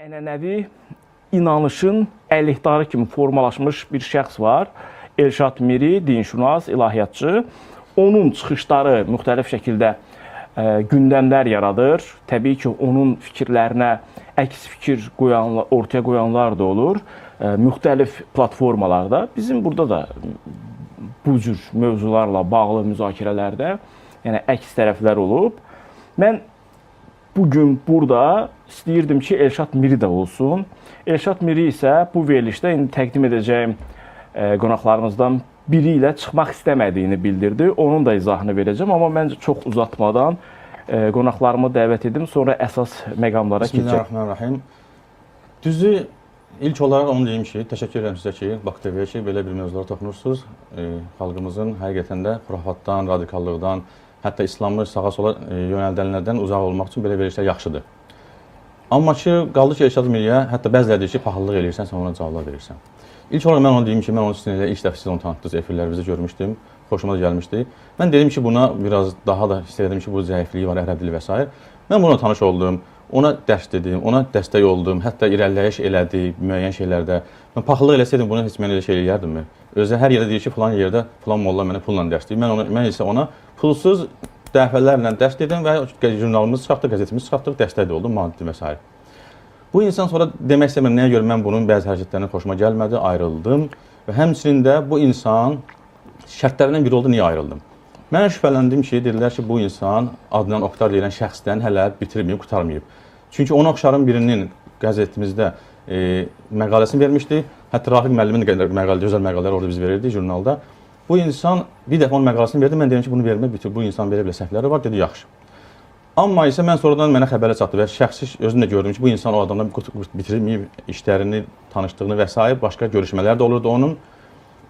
Ənənəvi inanışın əleyhdarı kimi formalaşmış bir şəxs var. Elşad Miri, dinşünas, ilahiyyatçı. Onun çıxışları müxtəlif şəkildə gündəmlər yaradır. Təbii ki, onun fikirlərinə əks fikir ortaya qoyanlar da olur. Müxtəlif platformalarda. Bizim burada da bu cür mövzularla bağlı müzakirələrdə əks tərəflər olub. Mən bugün burada istəyirdim ki, Elşad Miri də olsun. Elşad Miri isə bu verilişdə indi təqdim edəcəyim qonaqlarımızdan biri ilə çıxmaq istəmədiyini bildirdi. Onun da izahını verəcəm, amma məncə çox uzatmadan qonaqlarımı dəvət edim, sonra əsas məqamlara keçəcəm. Bismillahirrahmanirrahim. Düzü, ilk olaraq onu deyim ki, təşəkkür edirəm sizə ki, Bax TV-yə ki, belə bir mövzulara toxunursunuz. Xalqımızın həqiqətən də xurafatdan, radikallıqdan, hətta İslamı sağa-sola yönəldənlərdən uzaq olmaq üçün belə verilişlər yaxşıdır. Amma ki, qaldı ki, Elşad Miriyə, hətta bəziləri deyir ki, pahalılıq eləyirsən, sən ona cavablar verirsən. İlk olaraq mən onu deyim ki, mən onu sizinlə ilk dəfə siz onu tanıtdınız, efirlərimizdə görmüşdüm, xoşuma da gəlmişdi. Mən dedim ki, buna biraz daha da istəyirdim ki, bu zəifliyi var, ərəb dili və s. Mən buna tanış oldum, ona dərs dedim, ona dəstək oldum, hətta irəliləyiş elədi müəyyən şeylərdə. Mən paxıllıq eləsəydim, bunu heç mən elə şey eləyərdim. Özü hər yerdə deyir ki, falan yerdə falan molla mənə pulla dərs deyir. Mən isə ona pulsuz dəfələrlə dərs dedim və jurnalımız çıxartdıq, qəzetimiz çıxartdıq, dəstək də oldum, maddi və s. Bu insan sonra demək istəmirəm, nəyə görə mən bunun bəzi hərəkətlərinə xoşuma gəlmədi, ayrıldım və həmçinin də bu insan şərtlərindən biri oldu, niyə ayrıldım? Mən şübhələndim ki, dedilər ki, bu insan adından Oktar deyilən şəxsdən hələ bitirməyib, qurtarmayıb. Çünki ona oxşarın birinin qəzetimizdə məqaləsini vermişdi, hətta Rafiq müəllimin məqalədə, özəl məqalələr orada biz verirdik jurnalda. Bu insan bir dəfə onun məqaləsini verdi, mən dedim ki, bunu vermə, bitir, bu insan belə səhvləri var, dedi, yaxşı. Amma isə mən sonradan mənə xəbərlə çatdı və şəxsi özüm də gördüm ki, bu insan o adamla bitirməyib işlərini, tanışdığını və s. başqa görüşmələr də olurdu onun.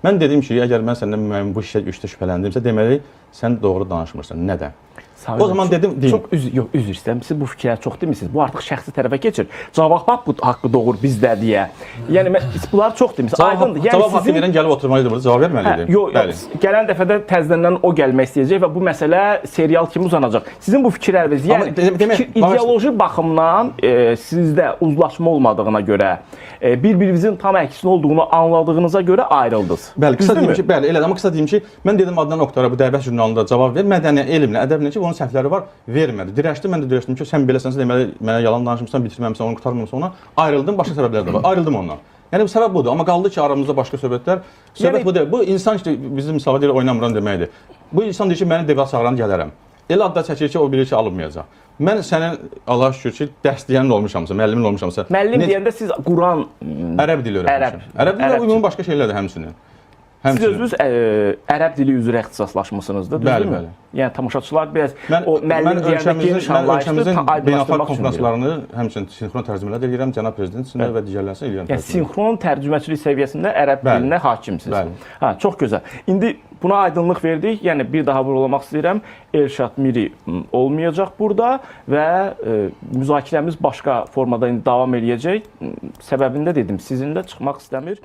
Mən dedim ki, əgər mən səndən bu işdə şübhələndimsə, deməli, sən doğru danışmırsan. Nədən? O zaman dedim, deyim. Üzr istəyirəm, siz bu fikrə çox demirsiniz. Bu artıq şəxsi tərəfə keçir. Cavab haqqı doğur bizdə deyə. Yəni, bunlar çox demirsiniz. Aydındır. Cavab haqqı verən gəlib oturmalıydı burada, cavab verməliydi. Yox, gələn dəfədə təzədən o gəlmək istəyəcək və bu məsələ serial kimi uzanacaq. Sizin bu fikirləriniz, yəni ideoloji baxımdan sizdə uzlaşma olmadığına görə, bir-birinizin tam əksinə olduğunu anladığınıza görə ayrıldınız. Bəli, qısa deyim ki, bəli, elədir. Amma qısa deyim ki, mən dedim Adnan Oktara bu dəvət jurnalında cavab ver, mədəni, elmlə, ədəblə ki, onun səhvləri var, vermədi. Dirəşdi, mən də dirəşdim ki, sən beləsinsə, deməli, mənə yalan danışmışsan, bitirməmişsən, onu qurtarmamısan ona, ayrıldım, başqa səbəblər də var. Ayrıldım ondan. Yəni, bu səbəb budur. Amma qaldı ki, aramızda başqa söhbətlər. Söhbət bu deyil. Bu insan ki, bizim misala deyil, oynamıram deməkdir. Bu insan deyir ki, məni debat çağıran gələrəm. Elə adda çəkir ki, o bilir ki, alınmayacaq. Mən sənin, Allah şükür ki, dərs deyənin olmuşamsa, müəllimin olmuşamsa. Müəllim deyəndə siz Quran... Ərəb dili öyrətmişəm. Ərəb dili uyumun başqa şeylərdir həmçinin. Siz özünüz ərəb dili üzrə ixtisaslaşmışsınızdır, düzdürmü? Bəli, bəli. Yəni, tamaşaçılar biraz o müəllim deyəndəki ölkəmizin beynəlxalq konferanslarını həmçinin sinxron tərcümələr edirəm, cənab prezident içində və digərlərsə edirəm. Yəni, sinxron tərcüməçilik səviyyəsində ərəb dilinə hakimsiniz. Çox gözəl. İndi buna aydınlıq verdik, yəni bir daha vurulamaq istəyirəm, Elşad Miri olmayacaq burada və müzakirəmiz başqa formada davam edəcək. Səbəbində dedim, sizinlə çıxmaq istəmir.